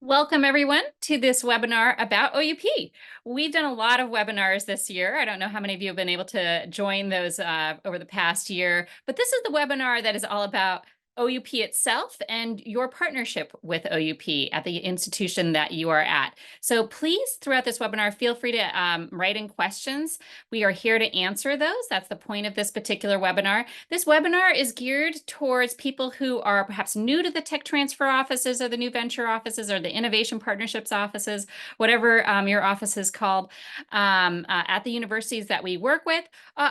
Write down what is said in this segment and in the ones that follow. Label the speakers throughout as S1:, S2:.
S1: Welcome everyone to this webinar about OUP. We've done a lot of webinars this year. I don't know how many of you have been able to join those over the past year, but this is the webinar that is all about OUP itself and your partnership with OUP at the institution that you are at. So please, throughout this webinar, feel free to write in questions. We are here to answer those. That's the point of this particular webinar. This webinar is geared towards people who are perhaps new to the tech transfer offices or the new venture offices or the innovation partnerships offices, whatever your office is called, at the universities that we work with,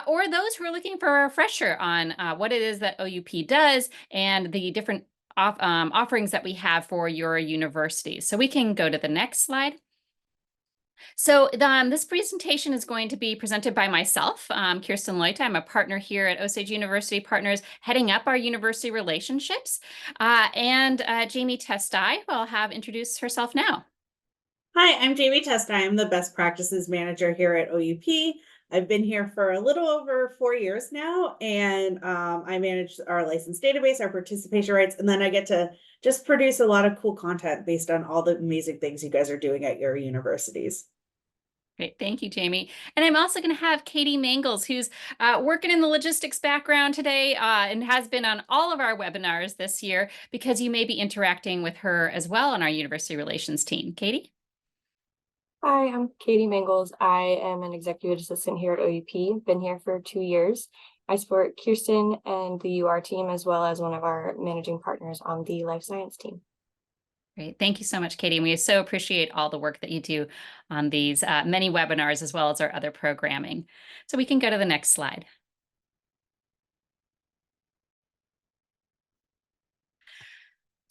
S1: or those who are looking for a refresher on what it is that OUP does and the different offerings that we have for your universities. So we can go to the next slide. So this presentation is going to be presented by myself, Kirsten Leute. I'm a partner here at Osage University Partners, heading up our university relationships, and Jamie Testai, who I'll have introduce herself now.
S2: Hi, I'm Jamie Testai. I'm the Best Practices Manager here at OUP. I've been here for a little over 4 years now, and I manage our license database, our participation rights, and then I get to just produce a lot of cool content based on all the amazing things you guys are doing at your universities.
S1: Great, thank you, Jamie. And I'm also going to have Katie Mangles, who's working in the logistics background today and has been on all of our webinars this year because you may be interacting with her as well on our university relations team. Katie?
S3: Hi, I'm Katie Mangles. I am an executive assistant here at OUP. Been here for 2 years. I support Kirsten and the UR team, as well as one of our managing partners on the life science team.
S1: Great. Thank you so much, Katie. And we so appreciate all the work that you do on these many webinars, as well as our other programming. So we can go to the next slide.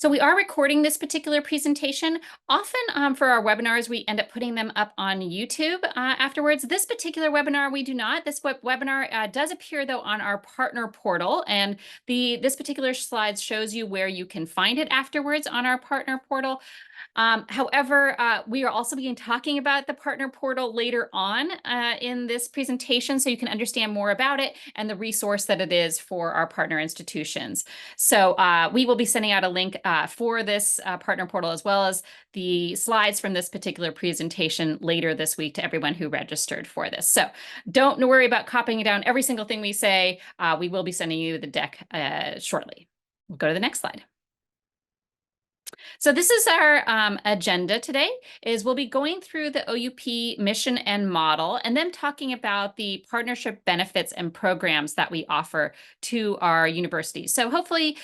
S1: So we are recording this particular presentation. Often for our webinars, we end up putting them up on YouTube afterwards. This particular webinar, we do not. This webinar does appear, though, on our partner portal. And this particular slide shows you where you can find it afterwards on our partner portal. However, we are also being talking about the partner portal later on in this presentation, so you can understand more about it and the resource that it is for our partner institutions. So we will be sending out a link for this partner portal, as well as the slides from this particular presentation later this week to everyone who registered for this. So don't worry about copying down every single thing we say. We will be sending you the deck shortly. We'll go to the next slide. So this is our agenda today, is we'll be going through the OUP mission and model, and then talking about the partnership benefits and programs that we offer to our universities. So hopefully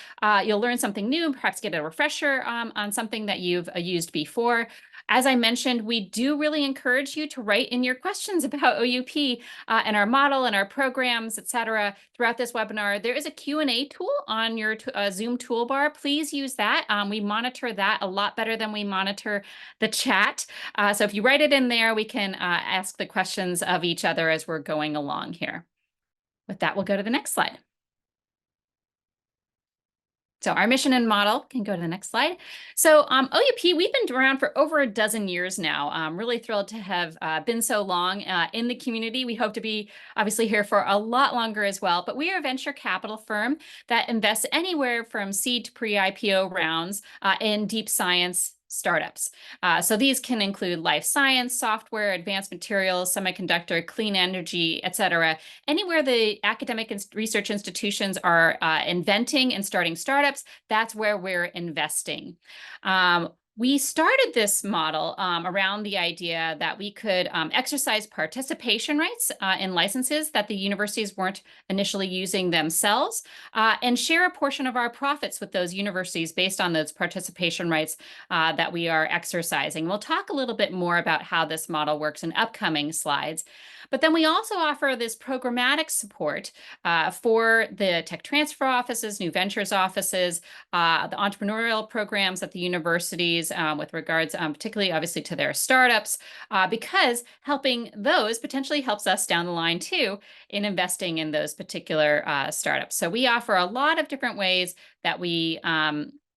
S1: you'll learn something new, perhaps get a refresher on something that you've used before. As I mentioned, we do really encourage you to write in your questions about OUP and our model and our programs, et cetera, throughout this webinar. There is a Q&A tool on your Zoom toolbar. Please use that. We monitor that a lot better than we monitor the chat. So if you write it in there, we can ask the questions of each other as we're going along here. With that, we'll go to the next slide. So our mission and model can go to the next slide. So OUP, we've been around for over a dozen years now. I'm really thrilled to have been so long in the community. We hope to be obviously here for a lot longer as well, but we are a venture capital firm that invests anywhere from seed to pre-IPO rounds in deep science startups. So these can include life science, software, advanced materials, semiconductor, clean energy, et cetera. Anywhere the academic and research institutions are inventing and starting startups, that's where we're investing. We started this model around the idea that we could exercise participation rights in licenses that the universities weren't initially using themselves, and share a portion of our profits with those universities based on those participation rights that we are exercising. We'll talk a little bit more about how this model works in upcoming slides. But then we also offer this programmatic support for the tech transfer offices, new ventures offices, the entrepreneurial programs at the universities with regards particularly obviously to their startups, because helping those potentially helps us down the line too in investing in those particular startups. So we offer a lot of different ways that we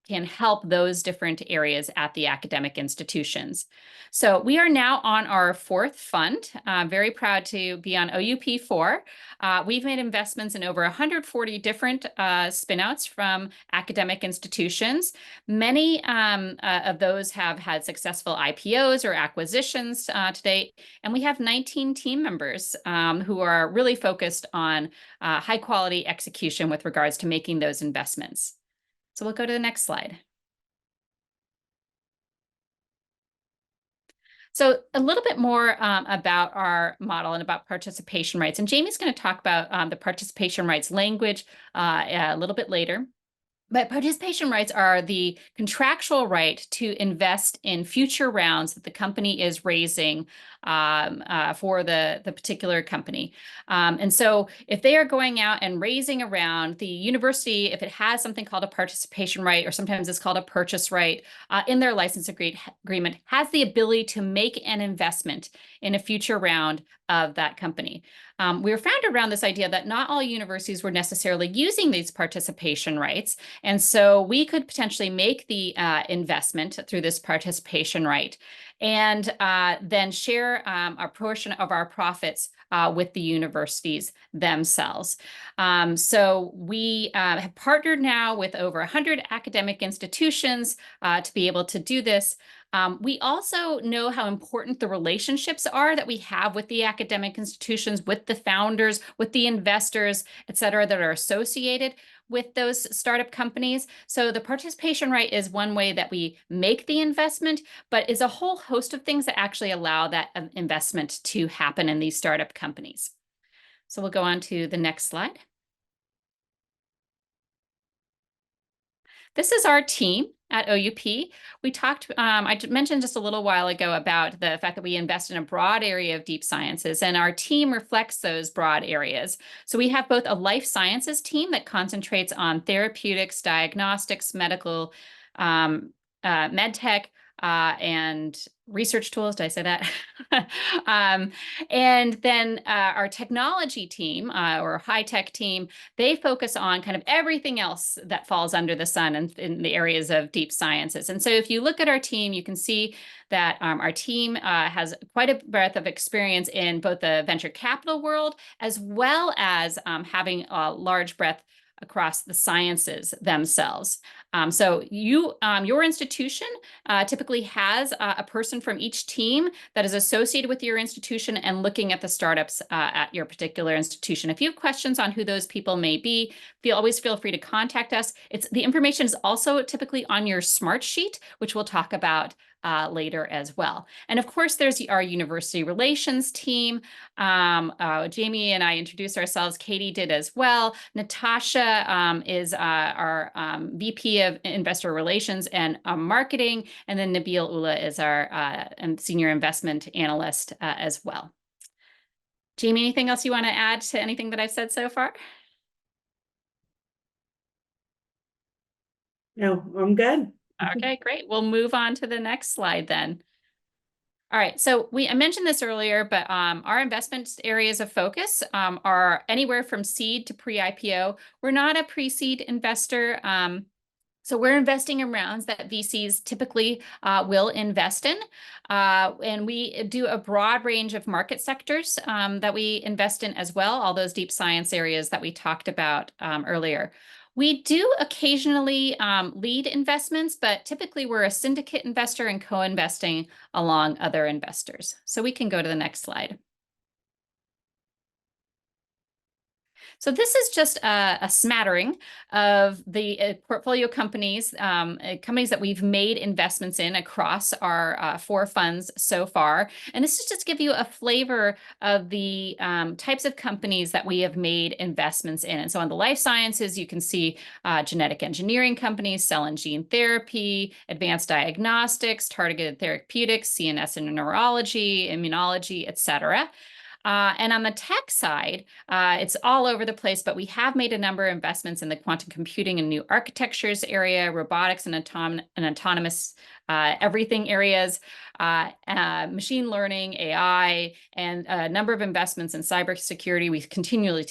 S1: can help those different areas at the academic institutions. So we are now on our fourth fund. Very proud to be on OUP 4. We've made investments in over 140 different spinouts from academic institutions. Many of those have had successful IPOs or acquisitions to date, and we have 19 team members who are really focused on high quality execution with regards to making those investments. So we'll go to the next slide. So a little bit more about our model and about participation rights. And Jamie's going to talk about the participation rights language a little bit later. But participation rights are the contractual right to invest in future rounds that the company is raising for the particular company. And so if they are going out and raising a round, the university, if it has something called a participation right, or sometimes it's called a purchase right, in their license agreement, has the ability to make an investment in a future round of that company. We were founded around this idea that not all universities were necessarily using these participation rights. And so we could potentially make the investment through this participation right and then share a portion of our profits with the universities themselves. So we have partnered now with over 100 academic institutions to be able to do this. We also know how important the relationships are that we have with the academic institutions, with the founders, with the investors, et cetera, that are associated with those startup companies. So the participation right is one way that we make the investment, but is a whole host of things that actually allow that investment to happen in these startup companies. So we'll go on to the next slide. This is our team at OUP. We talked, I mentioned just a little while ago about the fact that we invest in a broad area of deep sciences, and our team reflects those broad areas. So we have both a life sciences team that concentrates on therapeutics, diagnostics, medical, med tech, and research tools. Did I say that? And then our technology team or high-tech team, they focus on kind of everything else that falls under the sun in the areas of deep sciences. And so if you look at our team, you can see that our team has quite a breadth of experience in both the venture capital world, as well as having a large breadth across the sciences themselves. So your institution typically has a person from each team that is associated with your institution and looking at the startups at your particular institution. If you have questions on who those people may be, always feel free to contact us. The information is also typically on your smart sheet, which we'll talk about later as well. And of course, there's our university relations team. Jamie and I introduced ourselves. Katie did as well. Natasha is our VP of Investor Relations and Marketing. And then Nabil Ullah is our Senior Investment Analyst as well. Jamie, anything else you want to add to anything that I've said so far?
S2: No, I'm good.
S1: Okay, great. We'll move on to the next slide then. All right, so I mentioned this earlier, but our investment areas of focus are anywhere from seed to pre-IPO. We're not a pre-seed investor. So we're investing in rounds that VCs typically will invest in. And we do a broad range of market sectors that we invest in as well, all those deep science areas that we talked about earlier. We do occasionally lead investments, but typically we're a syndicate investor and co-investing along other investors. So we can go to the next slide. So this is just a smattering of the portfolio companies, companies that we've made investments in across our 4 funds so far. And this is just to give you a flavor of the types of companies that we have made investments in. And so on the life sciences, you can see genetic engineering companies, cell and gene therapy, advanced diagnostics, targeted therapeutics, CNS and neurology, immunology, et cetera. And on the tech side, it's all over the place, but we have made a number of investments in the quantum computing and new architectures area, robotics and autonomous everything areas, machine learning, AI, and a number of investments in cybersecurity. We continue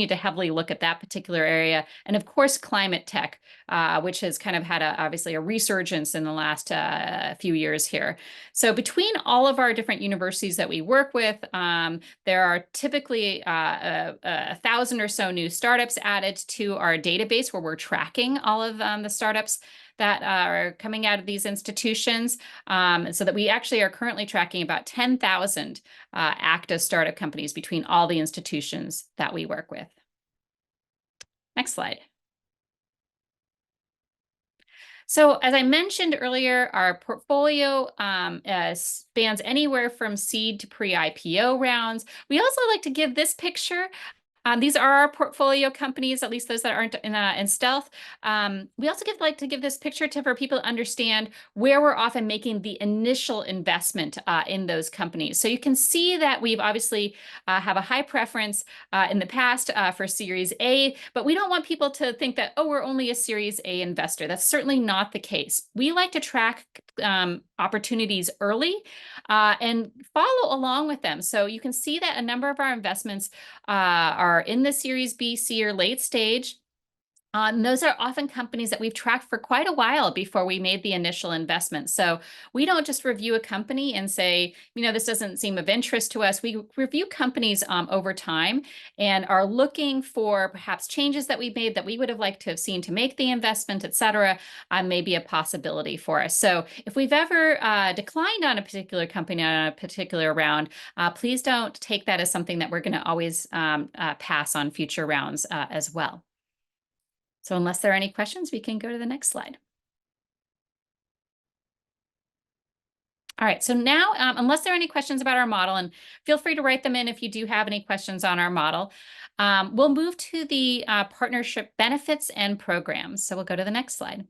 S1: to heavily look at that particular area, and of course, climate tech, which has kind of had obviously a resurgence in the last few years here. So between all of our different universities that we work with, there are typically 1,000 or so new startups added to our database, where we're tracking all of the startups that are coming out of these institutions, so that we actually are currently tracking about 10,000 active startup companies between all the institutions that we work with. Next slide. So as I mentioned earlier, our portfolio spans anywhere from seed to pre-IPO rounds. We also like to give this picture. These are our portfolio companies, at least those that aren't in stealth. We also like to give this picture for people to understand where we're often making the initial investment in those companies. So you can see that we've obviously have a high preference in the past for Series A, but we don't want people to think that, oh, we're only a Series A investor. That's certainly not the case. We like to track opportunities early and follow along with them. So you can see that a number of our investments are in the Series B, C, or late stage. And those are often companies that we've tracked for quite a while before we made the initial investment. So we don't just review a company and say, this doesn't seem of interest to us. We review companies over time and are looking for perhaps changes that we've made that we would have liked to have seen to make the investment, et cetera, may be a possibility for us. So if we've ever declined on a particular company on a particular round, please don't take that as something that we're going to always pass on future rounds as well. So unless there are any questions, we can go to the next slide. All right, so now, unless there are any questions about our model, and feel free to write them in if you do have any questions on our model, we'll move to the partnership benefits and programs. So we'll go to the next slide.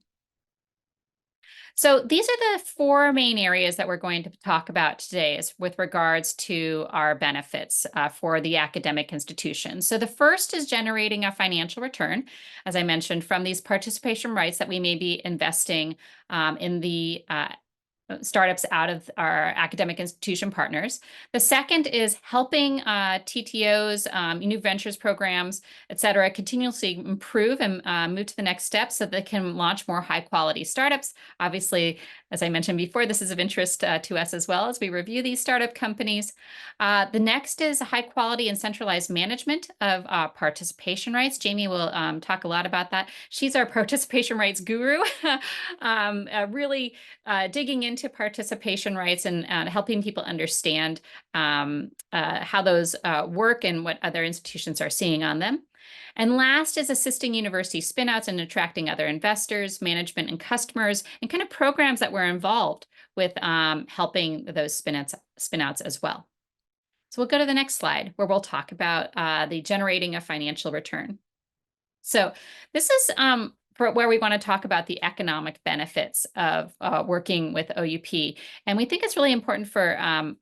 S1: So these are the four main areas that we're going to talk about today with regards to our benefits for the academic institution. So the first is generating a financial return, as I mentioned, from these participation rights that we may be investing in the startups out of our academic institution partners. The second is helping TTOs, new ventures programs, et cetera, continuously improve and move to the next step so they can launch more high quality startups. Obviously, as I mentioned before, this is of interest to us as well as we review these startup companies. The next is high quality and centralized management of participation rights. Jamie will talk a lot about that. She's our participation rights guru, really digging into participation rights and helping people understand how those work and what other institutions are seeing on them. And last is assisting university spinouts and attracting other investors, management, and customers, and kind of programs that were involved with helping those spinouts as well. So we'll go to the next slide where we'll talk about the generating a financial return. So this is for where we want to talk about the economic benefits of working with OUP. And we think it's really important for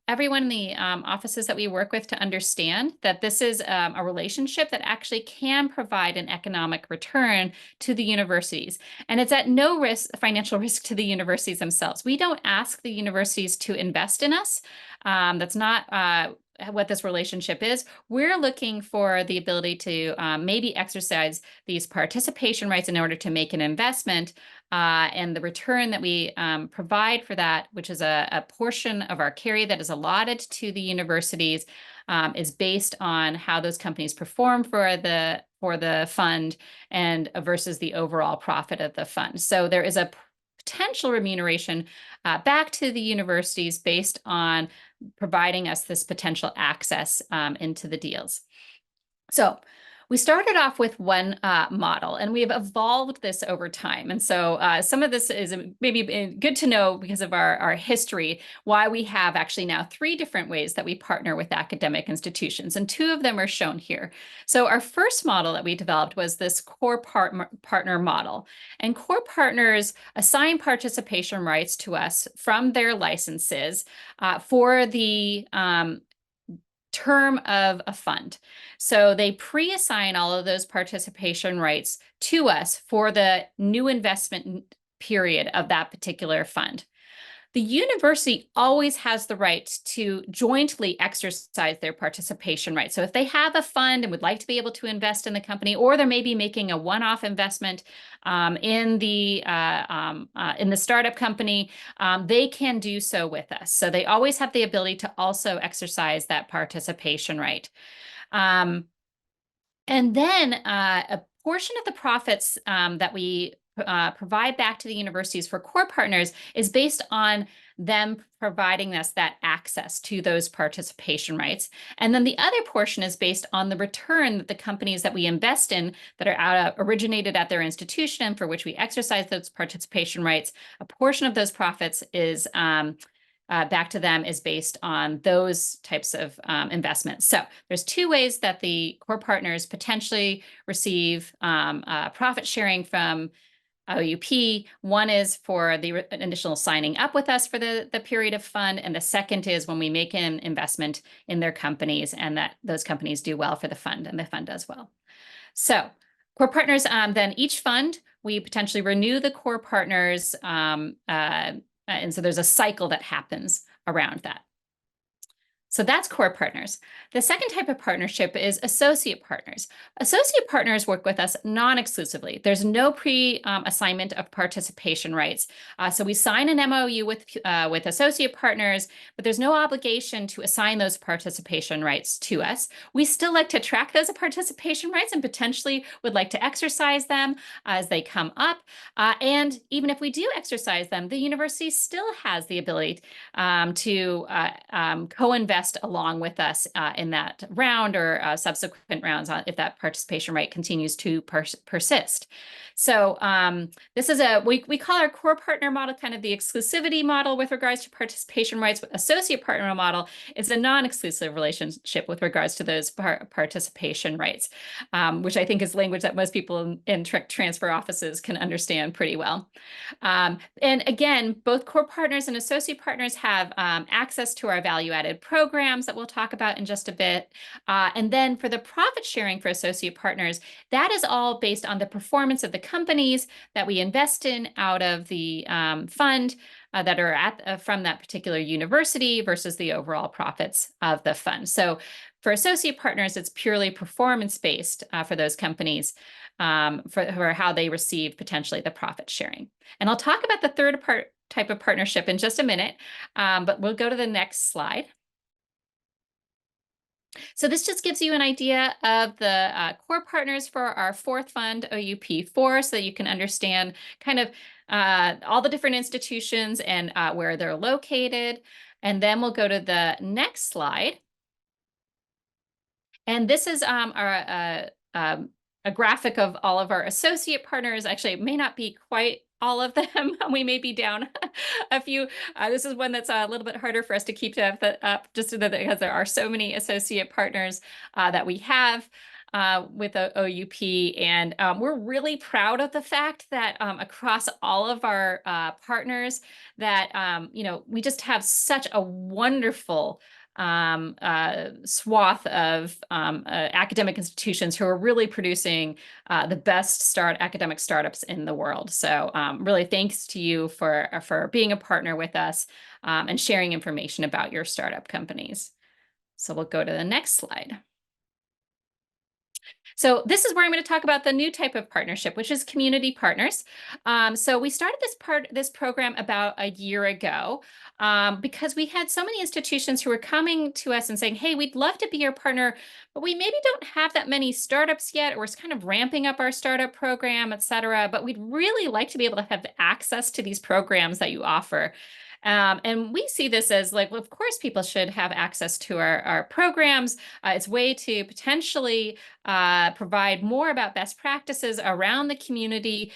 S1: everyone in the offices that we work with to understand that this is a relationship that actually can provide an economic return to the universities. And it's at no risk, financial risk to the universities themselves. We don't ask the universities to invest in us. That's not what this relationship is. We're looking for the ability to maybe exercise these participation rights in order to make an investment, and the return that we provide for that, which is a portion of our carry that is allotted to the universities, is based on how those companies perform for the fund and versus the overall profit of the fund. So there is a potential remuneration back to the universities based on providing us this potential access into the deals. So we started off with one model, and we have evolved this over time. And so some of this is maybe good to know because of our history, why we have actually now 3 different ways that we partner with academic institutions, and 2 of them are shown here. So our first model that we developed was this core partner model. And core partners assign participation rights to us from their licenses for the term of a fund. So they pre-assign all of those participation rights to us for the new investment period of that particular fund. The university always has the right to jointly exercise their participation rights. So if they have a fund and would like to be able to invest in the company, or they're maybe making a one-off investment in the startup company, they can do so with us. So they always have the ability to also exercise that participation right. And then a portion of the profits that we provide back to the universities for core partners is based on them providing us that access to those participation rights. And then the other portion is based on the return that the companies that we invest in that are originated at their institution for which we exercise those participation rights. A portion of those profits is back to them is based on those types of investments. So there's two ways that the core partners potentially receive profit sharing from OUP. One is for the initial signing up with us for the period of fund, and the second is when we make an investment in their companies and that those companies do well for the fund and the fund does well. So core partners, then each fund, we potentially renew the core partners, and so there's a cycle that happens around that. So that's core partners. The second type of partnership is associate partners. Associate partners work with us non-exclusively. There's no pre-assignment of participation rights. So we sign an MOU with associate partners, but there's no obligation to assign those participation rights to us. We still like to track those participation rights and potentially would like to exercise them as they come up. And even if we do exercise them, the university still has the ability to co-invest along with us in that round or subsequent rounds if that participation right continues to persist. So this is we call our core partner model kind of the exclusivity model with regards to participation rights. Associate partner model is a non-exclusive relationship with regards to those participation rights, which I think is language that most people in transfer offices can understand pretty well. And again, both core partners and associate partners have access to our value-added programs that we'll talk about in just a bit. And then for the profit sharing for associate partners, that is all based on the performance of the companies that we invest in out of the fund that are from that particular university versus the overall profits of the fund. So for associate partners, it's purely performance-based for those companies for how they receive potentially the profit sharing. And I'll talk about the third type of partnership in just a minute, but we'll go to the next slide. So this just gives you an idea of the core partners for our fourth fund, OUP4, so that you can understand kind of all the different institutions and where they're located. And then we'll go to the next slide. And this is a graphic of all of our associate partners. Actually, it may not be quite all of them. We may be down a few. This is one that's a little bit harder for us to keep up just because there are so many associate partners that we have with OUP. And we're really proud of the fact that across all of our partners that, we just have such a wonderful swath of academic institutions who are really producing the best academic startups in the world. So really thanks to you for being a partner with us and sharing information about your startup companies. So we'll go to the next slide. So this is where I'm going to talk about the new type of partnership, which is community partners. So we started this program about a year ago because we had so many institutions who were coming to us and saying, hey, we'd love to be your partner, but we maybe don't have that many startups yet, or we're kind of ramping up our startup program, et cetera. But we'd really like to be able to have access to these programs that you offer. And we see this as well, of course, people should have access to our programs. It's a way to potentially provide more about best practices around the community.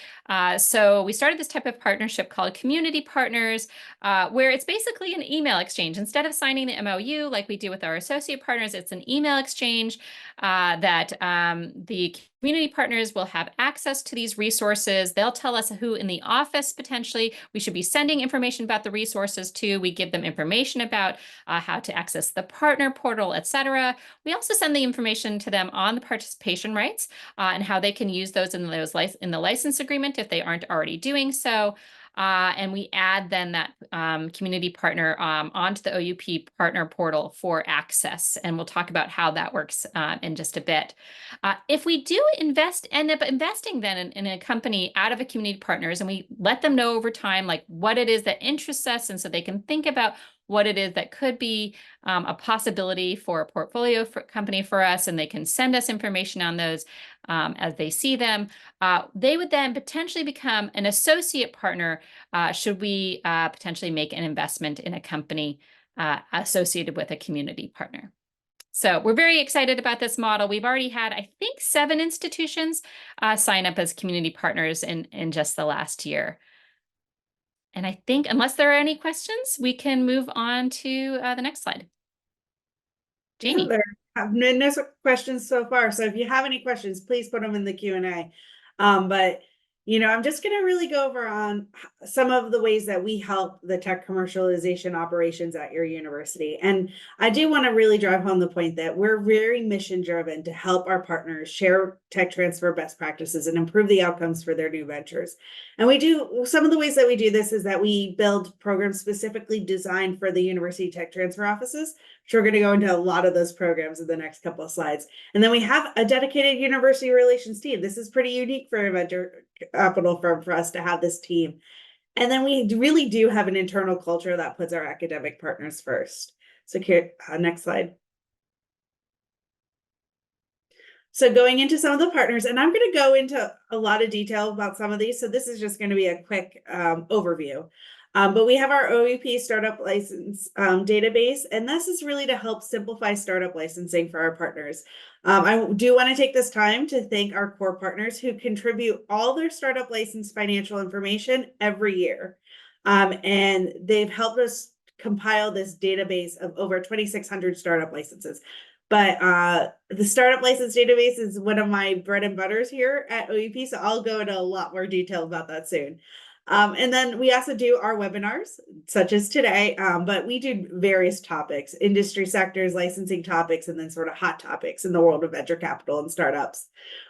S1: So we started this type of partnership called Community Partners, where it's basically an email exchange. Instead of signing the MOU like we do with our associate partners, it's an email exchange that the community partners will have access to these resources. They'll tell us who in the office potentially we should be sending information about the resources to. We give them information about how to access the partner portal, et cetera. We also send the information to them on the participation rights and how they can use those in the license agreement if they aren't already doing so. and we add then that community partner onto the OUP partner portal for access. And we'll talk about how that works in just a bit. If we do end up investing then in a company out of a community partners, and we let them know over time, like what it is that interests us, and so they can think about what it is that could be a possibility for a portfolio company for us, and they can send us information on those as they see them. They would then potentially become an associate partner should we potentially make an investment in a company associated with a community partner. So we're very excited about this model. We've already had, I think, 7 institutions sign up as community partners in just the last year. And I think, unless there are any questions, we can move on to the next slide. Jamie.
S2: There have been no questions so far. So if you have any questions, please put them in the Q&A. But, I'm just going to really go over on some of the ways that we help the tech commercialization operations at your university. And I do want to really drive home the point that we're very mission driven to help our partners share tech transfer best practices and improve the outcomes for their new ventures. And we do, some of the ways that we do this is that we build programs specifically designed for the university tech transfer offices. So we're going to go into a lot of those programs in the next couple of slides. And then we have a dedicated university relations team. This is pretty unique for a venture capital firm for us to have this team. And then we really do have an internal culture that puts our academic partners first. So here, next slide. So going into some of the partners, and I'm going to go into a lot of detail about some of these. So this is just going to be a quick overview. But we have our OUP startup license database, and this is really to help simplify startup licensing for our partners. I do want to take this time to thank our core partners who contribute all their startup license financial information every year. And they've helped us compile this database of over 2,600 startup licenses. But the startup license database is one of my bread and butters here at OUP, so I'll go into a lot more detail about that soon. And then we also do our webinars, such as today, but we do various topics, industry sectors, licensing topics, and then sort of hot topics in the world of venture capital and startups.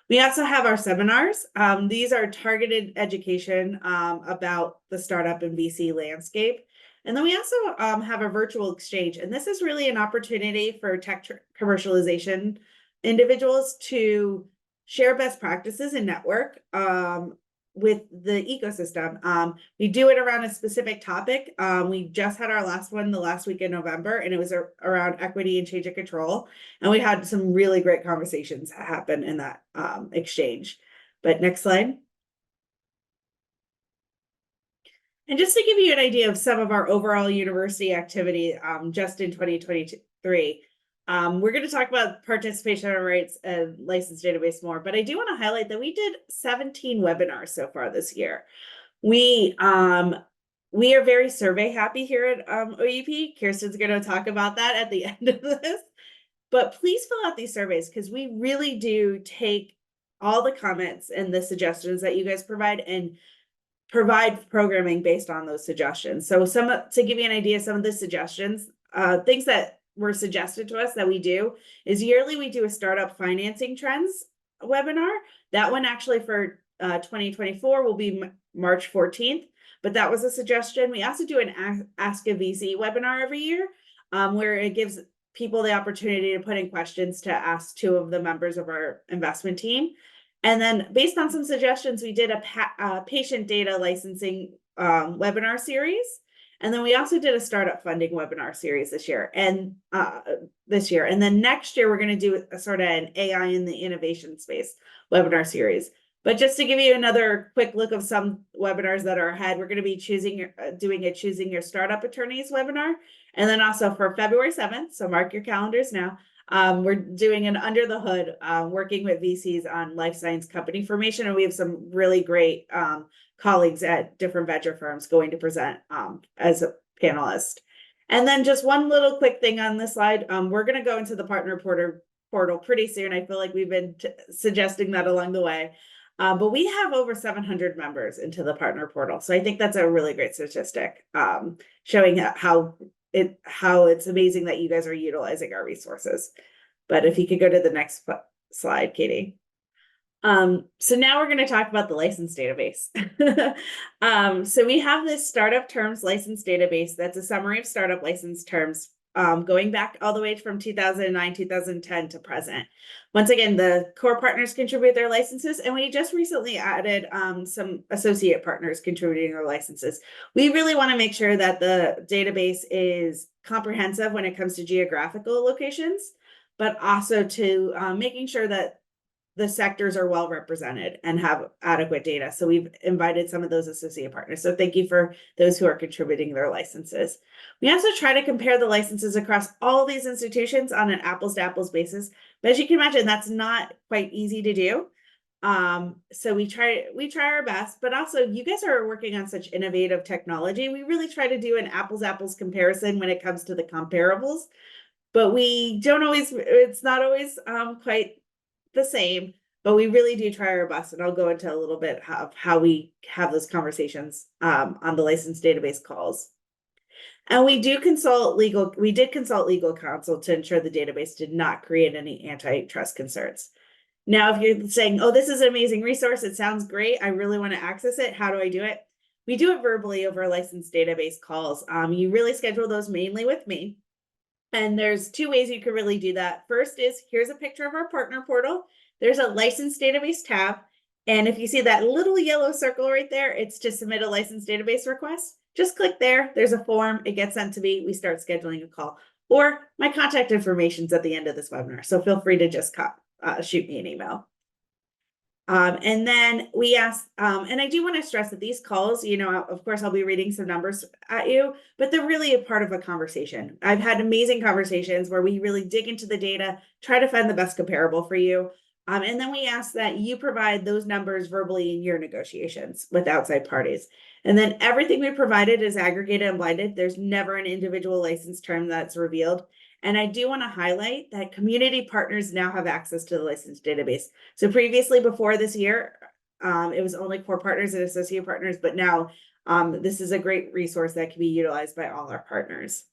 S2: We also have our seminars. These are targeted education about the startup and VC landscape. And then we also have a virtual exchange, and this is really an opportunity for tech commercialization individuals to share best practices and network with the ecosystem. We do it around a specific topic. We just had our last one the last week in November, and it was around equity and change of control. And we had some really great conversations happen in that exchange. But next slide. And just to give you an idea of some of our overall university activity just in 2023, we're going to talk about participation rights and license database more, but I do want to highlight that we did 17 webinars so far this year. We are very survey happy here at OUP. Kirsten's going to talk about that at the end of this, but please fill out these surveys because we really do take all the comments and the suggestions that you guys provide and provide programming based on those suggestions. So to give you an idea, some of the suggestions, things that were suggested to us that we do is yearly we do a startup financing trends webinar. That one actually for 2024 will be March 14th, but that was a suggestion. We also do an Ask a VC webinar every year where it gives people the opportunity to put in questions to ask 2 of the members of our investment team. And then based on some suggestions, we did a patient data licensing webinar series. And then we also did a startup funding webinar series this year. And then next year, we're going to do a sort of an AI in the innovation space webinar series. But just to give you another quick look of some webinars that are ahead, we're going to be doing a Choosing Your Startup Attorneys webinar. And then also for February 7th, so mark your calendars now, we're doing an Under the Hood, working with VCs on life science company formation. And we have some really great colleagues at different venture firms going to present as a panelist. And then just one little quick thing on this slide. We're going to go into the partner portal pretty soon. I feel like we've been suggesting that along the way. But we have over 700 members into the partner portal. So I think that's a really great statistic showing how it's amazing that you guys are utilizing our resources. But if you could go to the next slide, Katie. So now we're going to talk about the license database. So we have this startup terms license database. That's a summary of startup license terms, going back all the way from 2009, 2010 to present. Once again, the core partners contribute their licenses, and we just recently added some associate partners contributing their licenses. We really want to make sure that the database is comprehensive when it comes to geographical locations, but also to making sure that the sectors are well represented and have adequate data. So we've invited some of those associate partners. So thank you for those who are contributing their licenses. We also try to compare the licenses across all these institutions on an apples to apples basis. But as you can imagine, that's not quite easy to do. So we try our best, but also you guys are working on such innovative technology. We really try to do an apples comparison when it comes to the comparables, but we don't always, it's not always quite the same, but we really do try our best. And I'll go into a little bit of how we have those conversations on the license database calls. And we did consult legal counsel to ensure the database did not create any antitrust concerns. Now, if you're saying, oh, this is an amazing resource, it sounds great, I really want to access it, how do I do it? We do it verbally over license database calls. You really schedule those mainly with me. And there's two ways you can really do that. First is, here's a picture of our partner portal. There's a license database tab. And if you see that little yellow circle right there, it's to submit a license database request. Just click there. There's a form. It gets sent to me. We start scheduling a call. Or my contact information's at the end of this webinar. So feel free to just shoot me an email. And then we asked, and I do want to stress that these calls, you know, of course, I'll be reading some numbers at you, but they're really a part of a conversation. I've had amazing conversations where we really dig into the data, try to find the best comparable for you. And then we ask that you provide those numbers verbally in your negotiations with outside parties. And then everything we provided is aggregated and blinded. There's never an individual license term that's revealed. And I do want to highlight that community partners now have access to the license database. So previously, before this year, it was only core partners and associate partners, but now this is a great resource that can be utilized by all our partners.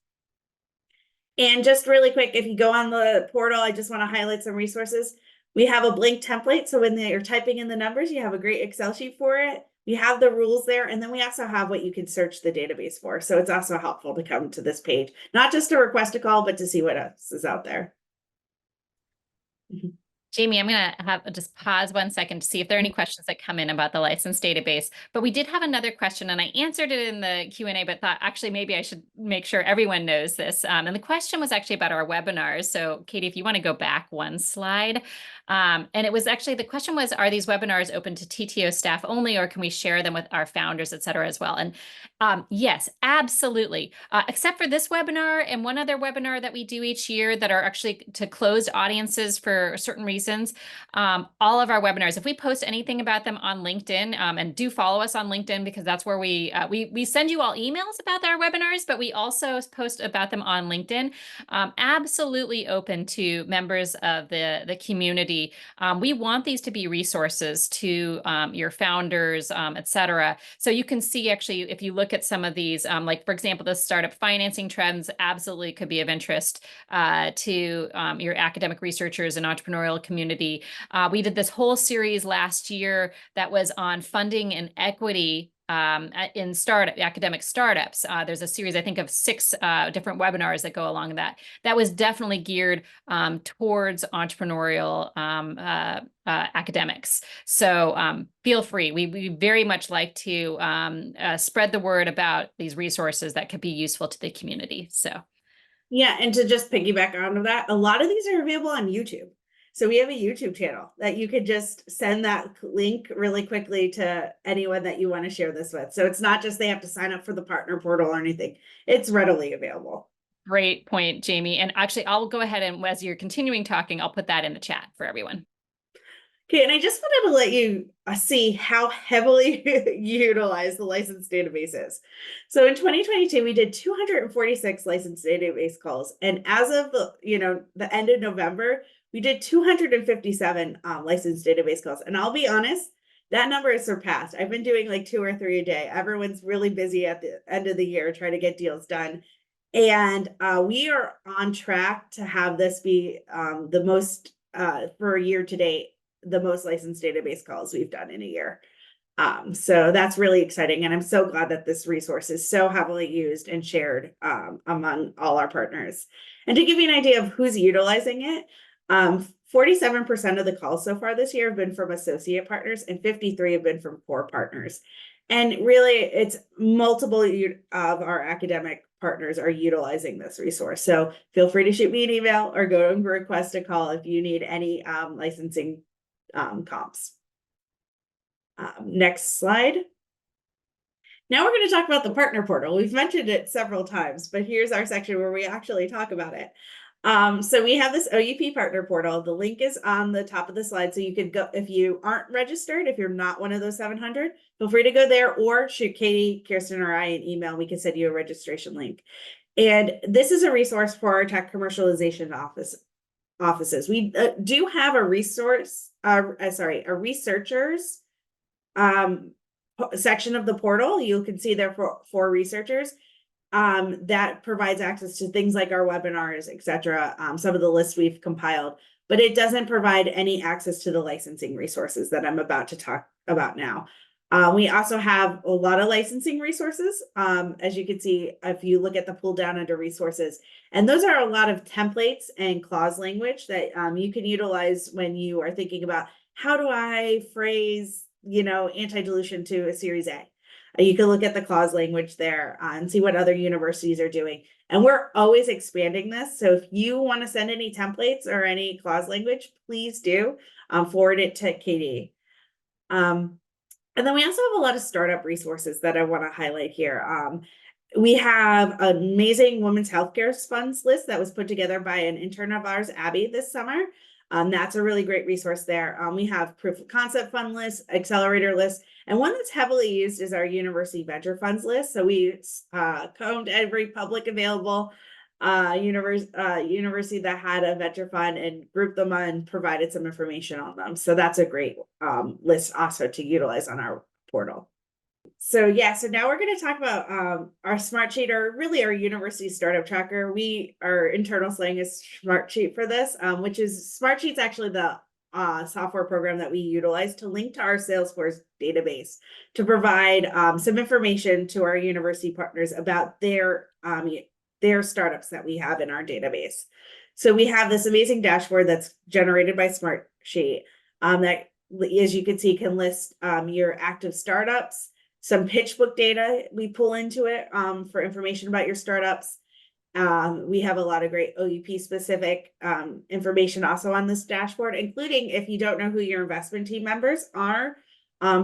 S2: And just really quick, if you go on the portal, I just want to highlight some resources. We have a blank template. So when you're typing in the numbers, you have a great Excel sheet for it. We have the rules there, and then we also have what you can search the database for. So it's also helpful to come to this page, not just to request a call, but to see what else is out there.
S1: Jamie, I'm going to have just pause 1 second to see if there are any questions that come in about the license database. But we did have another question, and I answered it in the Q&A, but thought actually maybe I should make sure everyone knows this. And the question was actually about our webinars. So Katie, if you want to go back one slide. And it was actually, the question was, are these webinars open to TTO staff only, or can we share them with our founders, et cetera, as well? And yes, absolutely. Except for this webinar and one other webinar that we do each year that are actually to closed audiences for certain reasons. All of our webinars, if we post anything about them on LinkedIn, and do follow us on LinkedIn, because that's where we send you all emails about our webinars, but we also post about them on LinkedIn. Absolutely open to members of the community. We want these to be resources to your founders, et cetera. So you can see, actually, if you look at some of these, like, for example, the startup financing trends absolutely could be of interest to your academic researchers and entrepreneurial community. We did this whole series last year that was on funding and equity in academic startups. There's a series, I think, of 6 different webinars that go along that. That was definitely geared towards entrepreneurial academics. So feel free. We very much like to spread the word about these resources that could be useful to the community. So.
S2: Yeah, and to just piggyback onto that, a lot of these are available on YouTube. So we have a YouTube channel that you could just send that link really quickly to anyone that you want to share this with. So it's not just they have to sign up for the partner portal or anything. It's readily available.
S1: Great point, Jamie. And actually, I'll go ahead and, as you're continuing talking, I'll put that in the chat for everyone.
S2: Okay, and I just wanted to let you see how heavily utilized the license database is. So in 2022, we did 246 license database calls. And as of the end of November, we did 257 license database calls. And I'll be honest, that number is surpassed. I've been doing like 2 or 3 a day. Everyone's really busy at the end of the year trying to get deals done. And we are on track to have this be the most for year to date, the most licensed database calls we've done in a year. So that's really exciting. And I'm so glad that this resource is so heavily used and shared among all our partners. And to give you an idea of who's utilizing it, 47% of the calls so far this year have been from associate partners and 53 have been from core partners. And really, it's multiple of our academic partners are utilizing this resource. So feel free to shoot me an email or go and request a call if you need any licensing comps. Next slide. Now we're going to talk about the partner portal. We've mentioned it several times, but here's our section where we actually talk about it. So we have this OUP partner portal. The link is on the top of the slide. So you could go, if you aren't registered, if you're not one of those 700, feel free to go there or shoot Katie, Kirsten, or I an email. We can send you a registration link. And this is a resource for our tech commercialization offices. We do have a resource, a researchers section of the portal. You can see there for researchers that provides access to things like our webinars, etc. Some of the lists we've compiled, but it doesn't provide any access to the licensing resources that I'm about to talk about now. We also have a lot of licensing resources. As you can see, if you look at the pull down under resources, and those are a lot of templates and clause language that you can utilize when you are thinking about how do I phrase, anti-dilution to a Series A. You can look at the clause language there and see what other universities are doing. And we're always expanding this. So if you want to send any templates or any clause language, please do forward it to Katie. And then we also have a lot of startup resources that I want to highlight here. We have an amazing women's healthcare funds list that was put together by an intern of ours, Abby, this summer. That's a really great resource there. We have proof of concept fund list, accelerator list, and one that's heavily used is our university venture funds list. So we combed every public available university that had a venture fund and grouped them and provided some information on them. So that's a great list also to utilize on our portal. So now we're going to talk about our Smartsheet, or really our university startup tracker. Our internal slang is Smartsheet for this, which is Smartsheet's actually the software program that we utilize to link to our Salesforce database to provide some information to our university partners about their startups that we have in our database. So we have this amazing dashboard that's generated by Smartsheet that, as you can see, can list your active startups, some pitch book data we pull into it for information about your startups. We have a lot of great OUP specific information also on this dashboard, including if you don't know who your investment team members are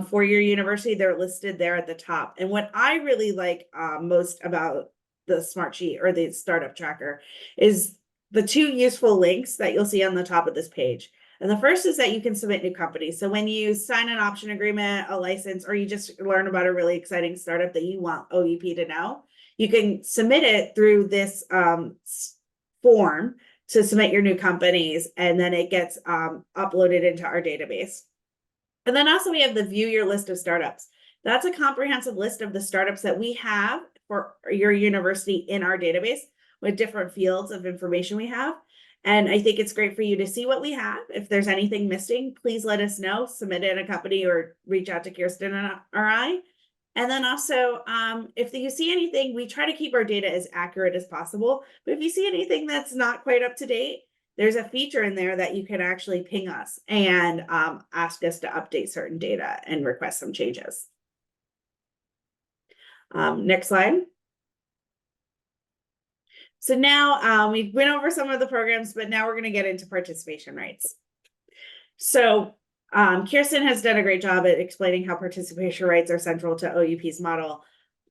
S2: for your university, they're listed there at the top. And what I really like most about the Smartsheet or the startup tracker is the two useful links that you'll see on the top of this page. And the first is that you can submit new companies. So when you sign an option agreement, a license, or you just learn about a really exciting startup that you want OUP to know, you can submit it through this form to submit your new companies, and then it gets uploaded into our database. And then also we have the view your list of startups. That's a comprehensive list of the startups that we have for your university in our database with different fields of information we have. And I think it's great for you to see what we have. If there's anything missing, please let us know, submit it in a company or reach out to Kirsten or I. And then also, if you see anything, we try to keep our data as accurate as possible. But if you see anything that's not quite up to date, there's a feature in there that you can actually ping us and ask us to update certain data and request some changes. Next slide. So now we went over some of the programs, but now we're going to get into participation rights. So Kirsten has done a great job at explaining how participation rights are central to OUP's model.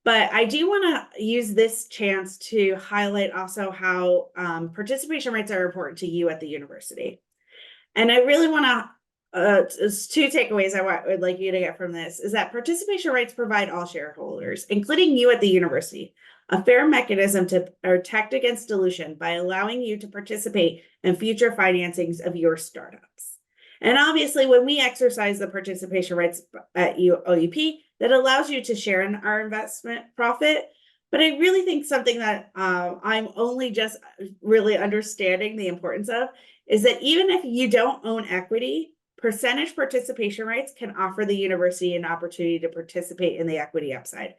S2: But I do want to use this chance to highlight also how participation rights are important to you at the university. And I really want to, there's two takeaways I would like you to get from this, is that participation rights provide all shareholders, including you at the university, a fair mechanism to protect against dilution by allowing you to participate in future financings of your startups. And obviously, when we exercise the participation rights at OUP, that allows you to share in our investment profit. But I really think something that I'm only just really understanding the importance of is that even if you don't own equity, percentage participation rights can offer the university an opportunity to participate in the equity upside.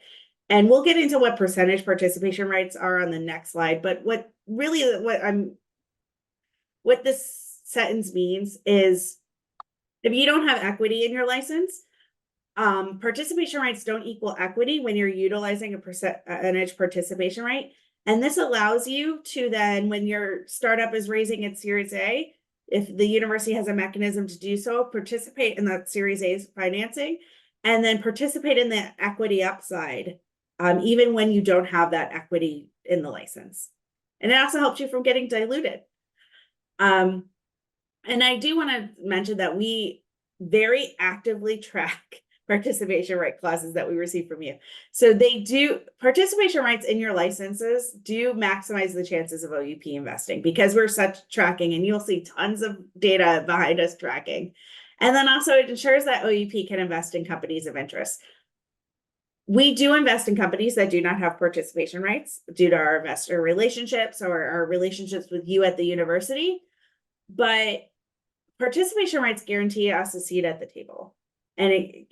S2: And we'll get into what percentage participation rights are on the next slide. But what this sentence means is if you don't have equity in your license, participation rights don't equal equity when you're utilizing a percentage participation right. And this allows you to then, when your startup is raising its Series A, if the university has a mechanism to do so, participate in that Series A's financing, and then participate in the equity upside, even when you don't have that equity in the license. And it also helps you from getting diluted. And I do want to mention that we very actively track participation right clauses that we receive from you. So participation rights in your licenses do maximize the chances of OUP investing because we're such tracking, and you'll see tons of data behind us tracking. And then also it ensures that OUP can invest in companies of interest. We do invest in companies that do not have participation rights due to our investor relationships or our relationships with you at the university, but participation rights guarantee us a seat at the table. And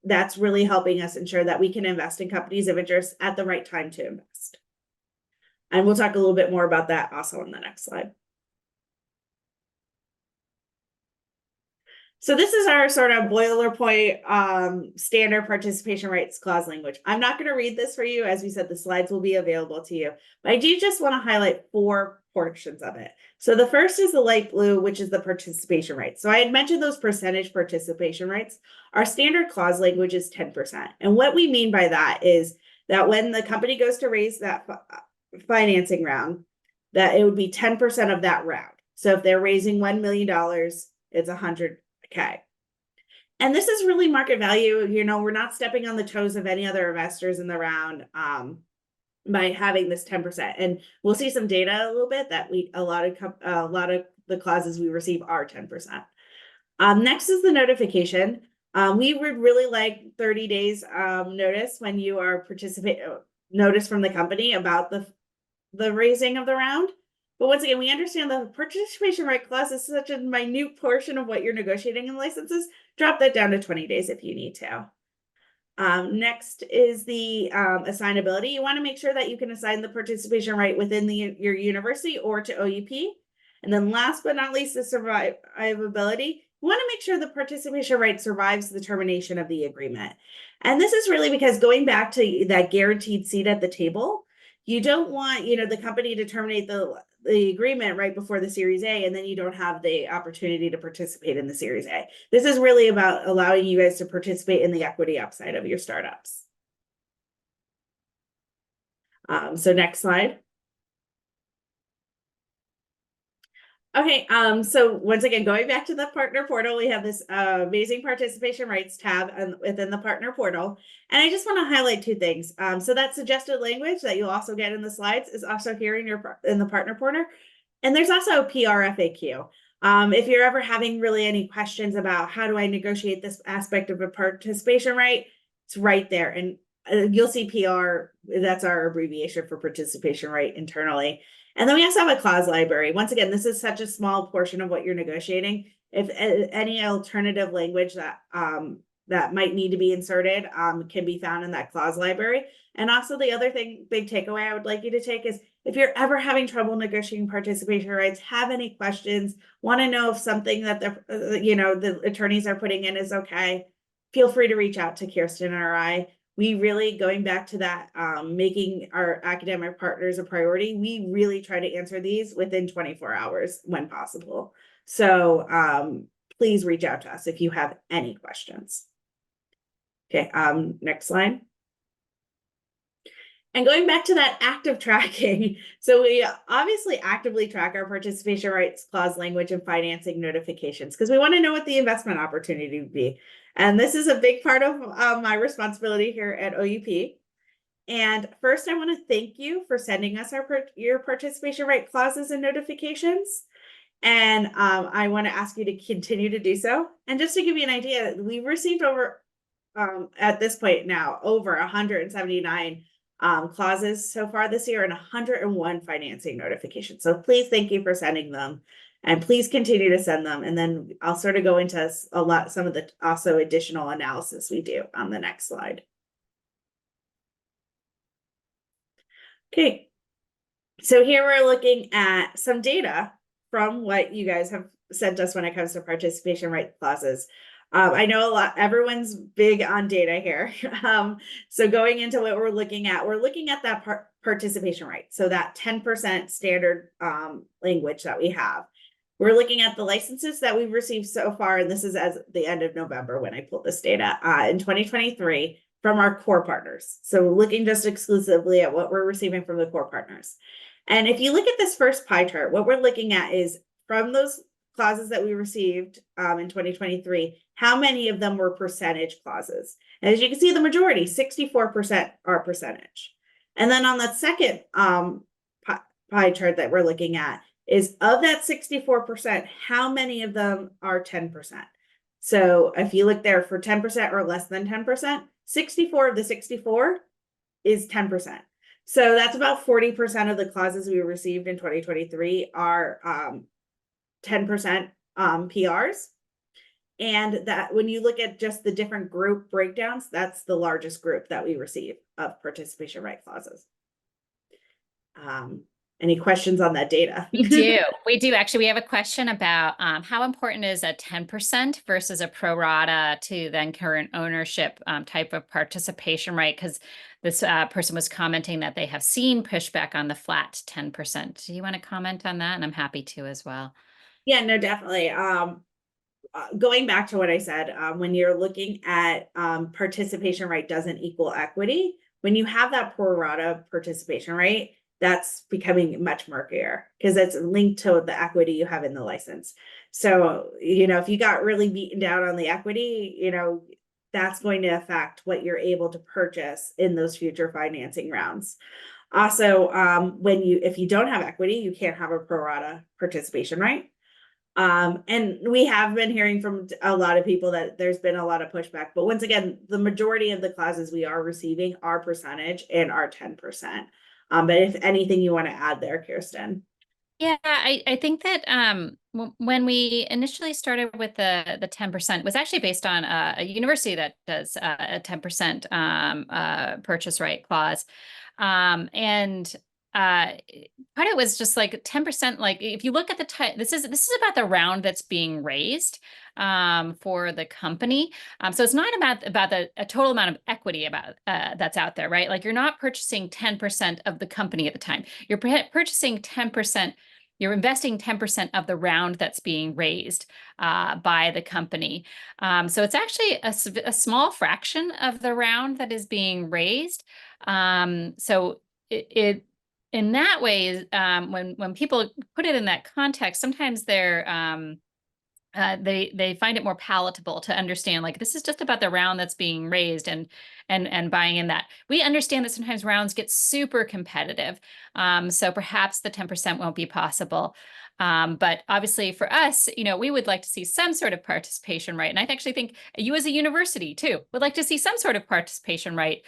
S2: that's really helping us ensure that we can invest in companies of interest at the right time to invest. And we'll talk a little bit more about that also on the next slide. So this is our sort of boilerplate standard participation rights clause language. I'm not going to read this for you. As we said, the slides will be available to you. But I do just want to highlight 4 portions of it. So the first is the light blue, which is the participation rights. So I had mentioned those percentage participation rights. Our standard clause language is 10%. And what we mean by that is that when the company goes to raise that financing round, that it would be 10% of that round. So if they're raising $1 million, it's $100K. And this is really market value. You know, we're not stepping on the toes of any other investors in the round by having this 10%. And we'll see some data a little bit that a lot of the clauses we receive are 10%. Next is the notification. We would really like 30 days notice when you are notice from the company about the raising of the round. But once again, we understand the participation right clause is such a minute portion of what you're negotiating in licenses. Drop that down to 20 days if you need to. Next is the assignability. You want to make sure that you can assign the participation right within your university or to OUP. And then last but not least, the survivability. You want to make sure the participation right survives the termination of the agreement. And this is really because going back to that guaranteed seat at the table, you don't want, the company to terminate the agreement right before the Series A, and then you don't have the opportunity to participate in the Series A. This is really about allowing you guys to participate in the equity upside of your startups. So next slide. Okay, so once again, going back to the partner portal, we have this amazing participation rights tab within the partner portal. And I just want to highlight 2 things. So that suggested language that you'll also get in the slides is also here in the partner portal. And there's also a PR FAQ. If you're ever having really any questions about how do I negotiate this aspect of a participation right, it's right there. And you'll see PR, that's our abbreviation for participation right internally. And then we also have a clause library. Once again, this is such a small portion of what you're negotiating. If any alternative language that might need to be inserted can be found in that clause library. And also the other big takeaway I would like you to take is if you're ever having trouble negotiating participation rights, have any questions, want to know if something that the attorneys are putting in is okay, feel free to reach out to Kirsten or I. We really, going back to that, making our academic partners a priority, we really try to answer these within 24 hours when possible. So please reach out to us if you have any questions. Okay, next slide. And going back to that active tracking, so we obviously actively track our participation rights clause language and financing notifications because we want to know what the investment opportunity would be. And this is a big part of my responsibility here at OUP. And first, I want to thank you for sending us your participation right clauses and notifications. And I want to ask you to continue to do so. And just to give you an idea, we've received over, at this point now, over 179 clauses so far this year and 101 financing notifications. So please, thank you for sending them. And please continue to send them. And then I'll sort of go into some of the also additional analysis we do on the next slide. Okay. So here we're looking at some data from what you guys have sent us when it comes to participation right clauses. I know everyone's big on data here. So going into what we're looking at that participation rate. So that 10% standard language that we have. We're looking at the licenses that we've received so far, and this is as the end of November when I pulled this data in 2023 from our core partners. So looking just exclusively at what we're receiving from the core partners. And if you look at this first pie chart, what we're looking at is from those clauses that we received in 2023, how many of them were percentage clauses? And as you can see, the majority, 64% are percentage. And then on that second pie chart that we're looking at is of that 64%, how many of them are 10%? So if you look there for 10% or less than 10%, 64 of the 64 is 10%. So that's about 40% of the clauses we received in 2023 are 10% PRs. And that when you look at just the different group breakdowns, that's the largest group that we receive of participation right clauses. Any questions on that data?
S1: We do. We do. Actually, we have a question about how important is a 10% versus a pro rata to then current ownership type of participation right? Because this person was commenting that they have seen pushback on the flat 10%. Do you want to comment on that? And I'm happy to as well.
S2: Yeah, no, definitely. Going back to what I said, when you're looking at participation right doesn't equal equity, when you have that pro rata participation rate, that's becoming much murkier because it's linked to the equity you have in the license. So, if you got really beaten down on the equity, that's going to affect what you're able to purchase in those future financing rounds. Also, if you don't have equity, you can't have a pro rata participation right. And we have been hearing from a lot of people that there's been a lot of pushback, but once again, the majority of the clauses we are receiving are percentage and are 10%. But if anything you want to add there, Kirsten.
S1: Yeah, I think that when we initially started with the 10%, it was actually based on a university that does a 10% purchase right clause. And part of it was just like 10%, like if you look at the this is about the round that's being raised for the company. So it's not about the total amount of equity that's out there, right? Like you're not purchasing 10% of the company at the time. You're purchasing 10%. You're investing 10% of the round that's being raised by the company. So it's actually a small fraction of the round that is being raised. So it in that way, when people put it in that context, sometimes they find it more palatable to understand, like, this is just about the round that's being raised and buying in that. We understand that sometimes rounds get super competitive. So perhaps the 10% won't be possible. But obviously for us, we would like to see some sort of participation right. And I actually think you as a university too would like to see some sort of participation right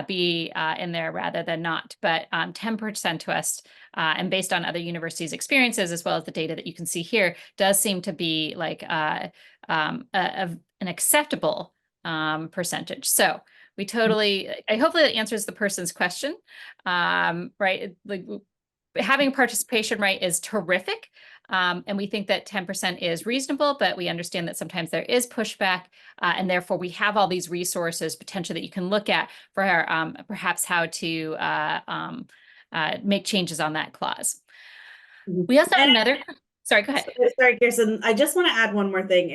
S1: be in there rather than not. But 10% to us, and based on other universities' experiences, as well as the data that you can see here, does seem to be like an acceptable percentage. So we totally, hopefully that answers the person's question, right? Like having participation right is terrific. And we think that 10% is reasonable, but we understand that sometimes there is pushback, and therefore we have all these resources potentially that you can look at for perhaps how to make changes on that clause. We also have another, sorry, go ahead.
S2: Sorry, Kirsten, I just want to add one more thing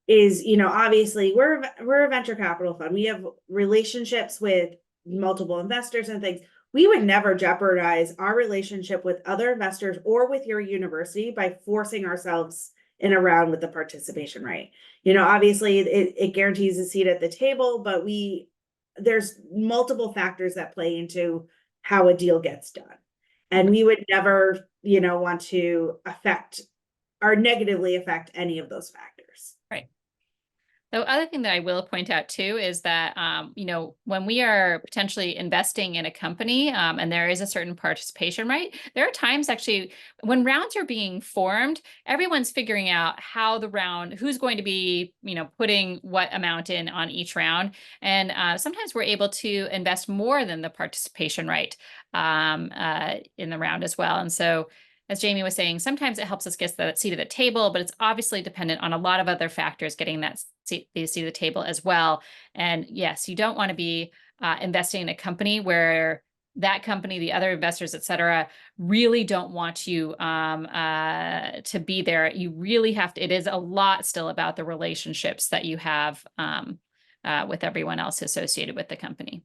S2: obviously we're a venture capital fund. We have relationships with multiple investors and things. We would never jeopardize our relationship with other investors or with your university by forcing ourselves in a round with the participation rate. Obviously it guarantees a seat at the table, but there's multiple factors that play into how a deal gets done. And we would never, want to affect or negatively affect any of those factors.
S1: Right. The other thing that I will point out too is that, you know, when we are potentially investing in a company, and there is a certain participation right, there are times actually when rounds are being formed, everyone's figuring out how the round, who's going to be, you know, putting what amount in on each round. And sometimes we're able to invest more than the participation right in the round as well. And so, as Jamie was saying, sometimes it helps us get that seat at the table, but it's obviously dependent on a lot of other factors getting that seat at the table as well. And yes, you don't want to be investing in a company where that company, the other investors, et cetera, really don't want you to be there. You really have to, it is a lot still about the relationships that you have with everyone else associated with the company.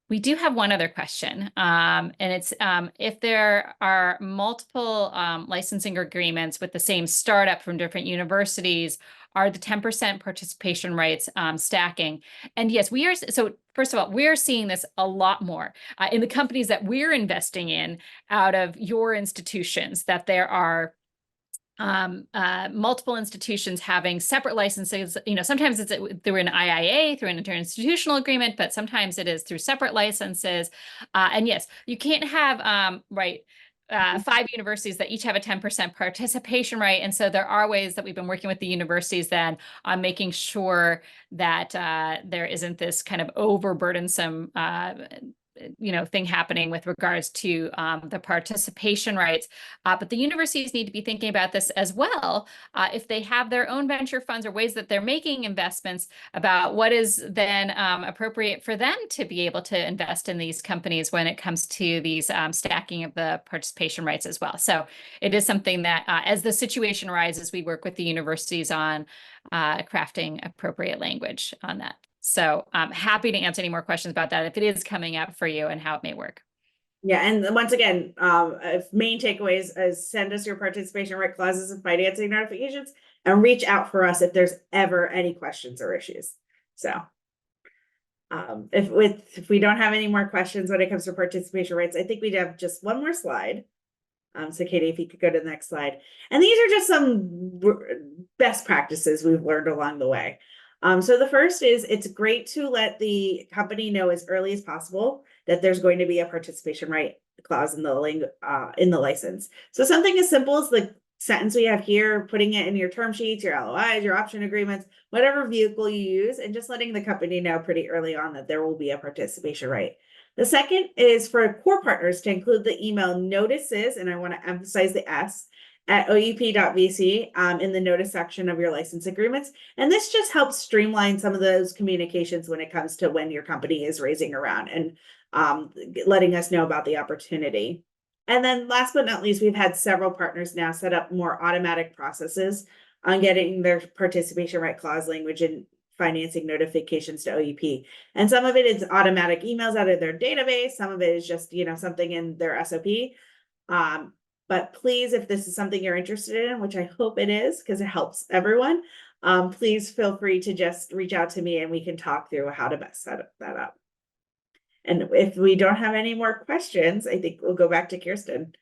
S1: We do have one other question, and it's if there are multiple licensing agreements with the same startup from different universities, are the 10% participation rights stacking? And yes, we are. So first of all, we're seeing this a lot more in the companies that we're investing in out of your institutions, that there are multiple institutions having separate licenses. You know, sometimes it's through an IIA, through an interinstitutional agreement, but sometimes it is through separate licenses. And yes, you can't have, 5 universities that each have a 10% participation right. And so there are ways that we've been working with the universities then on making sure that there isn't this kind of overburdensome thing happening with regards to the participation rights. But the universities need to be thinking about this as well. If they have their own venture funds or ways that they're making investments, about what is then appropriate for them to be able to invest in these companies when it comes to these stacking of the participation rights as well. So it is something that as the situation arises, we work with the universities on crafting appropriate language on that. So I'm happy to answer any more questions about that if it is coming up for you and how it may work.
S2: Yeah, and once again, main takeaways is send us your participation right clauses and financing notifications, and reach out for us if there's ever any questions or issues. So if we don't have any more questions when it comes to participation rights, I think we'd have just one more slide. So Katie, if you could go to the next slide. And these are just some best practices we've learned along the way. So the first is it's great to let the company know as early as possible that there's going to be a participation right clause in the license. So something as simple as the sentence we have here, putting it in your term sheets, your LOIs, your option agreements, whatever vehicle you use, and just letting the company know pretty early on that there will be a participation right. The second is for core partners to include the email notices, and I want to emphasize the S, at oup.vc in the notice section of your license agreements. And this just helps streamline some of those communications when it comes to when your company is raising around and letting us know about the opportunity. And then last but not least, we've had several partners now set up more automatic processes on getting their participation right clause language and financing notifications to OUP. And some of it is automatic emails out of their database. Some of it is just, something in their SOP. But please, if this is something you're interested in, which I hope it is, because it helps everyone, please feel free to just reach out to me and we can talk through how to best set that up. And if we don't have any more questions, I think we'll go back to Kirsten.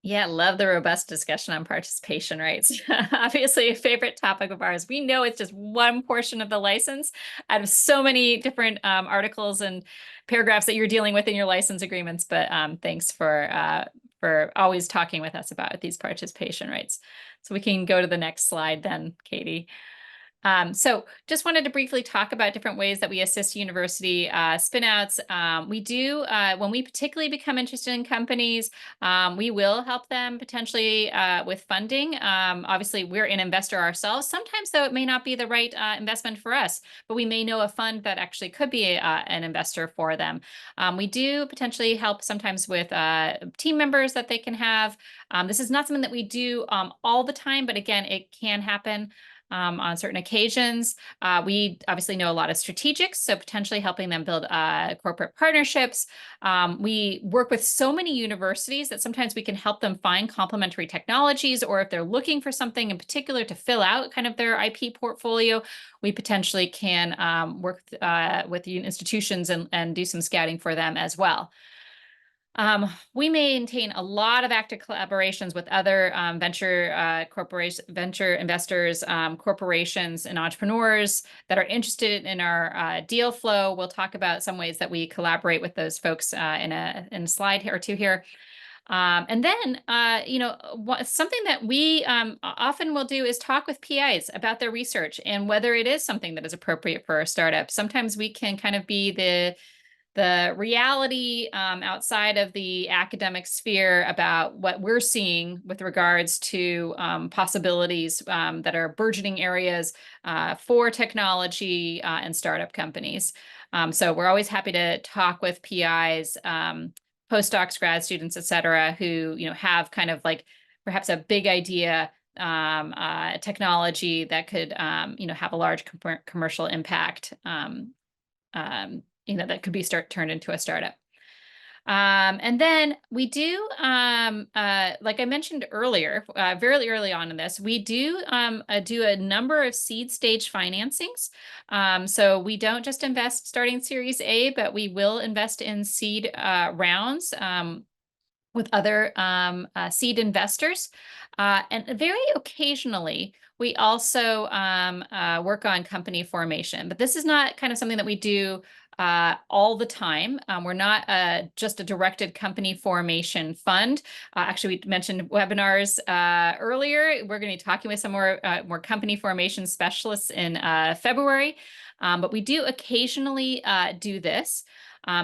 S1: Yeah, love the robust discussion on participation rights. Obviously, a favorite topic of ours. We know it's just one portion of the license out of so many different articles and paragraphs that you're dealing with in your license agreements. But thanks for always talking with us about these participation rights. So we can go to the next slide then, Katie. So just wanted to briefly talk about different ways that we assist university spinouts. We do, when we particularly become interested in companies, we will help them potentially with funding. Obviously, we're an investor ourselves. Sometimes, though, it may not be the right investment for us, but we may know a fund that actually could be an investor for them. We do potentially help sometimes with team members that they can have. This is not something that we do all the time, but again, it can happen. On certain occasions. We obviously know a lot of strategics, so potentially helping them build corporate partnerships. We work with so many universities that sometimes we can help them find complementary technologies, or if they're looking for something in particular to fill out kind of their IP portfolio, we potentially can work with institutions and do some scouting for them as well. We maintain a lot of active collaborations with other venture investors, corporations, and entrepreneurs that are interested in our deal flow. We'll talk about some ways that we collaborate with those folks in a slide here or two here. And then, something that we often will do is talk with PIs about their research and whether it is something that is appropriate for a startup. Sometimes we can kind of be the reality outside of the academic sphere about what we're seeing with regards to possibilities that are burgeoning areas for technology and startup companies. So we're always happy to talk with PIs, postdocs, grad students, et cetera, who have kind of like perhaps a big idea technology that could have a large commercial impact. That could be turned into a startup. And then we do, like I mentioned earlier, very early on in this, we do do a number of seed stage financings. So we don't just invest starting Series A, but we will invest in seed rounds with other seed investors. And very occasionally, we also work on company formation. But this is not kind of something that we do all the time. We're not just a directed company formation fund. Actually, we mentioned webinars earlier. We're going to be talking with some more company formation specialists in February. But we do occasionally do this.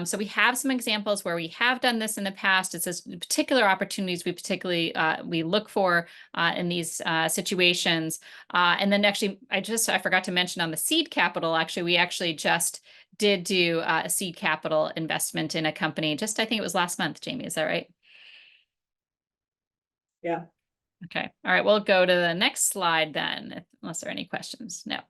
S1: So we have some examples where we have done this in the past. It's this particular opportunities we particularly we look for in these situations. And then actually, I forgot to mention on the seed capital, actually, we actually just did do a seed capital investment in a company. I think it was last month, Jamie, is that right?
S2: Yeah.
S1: Okay. All right. We'll go to the next slide then, unless there are any questions. No.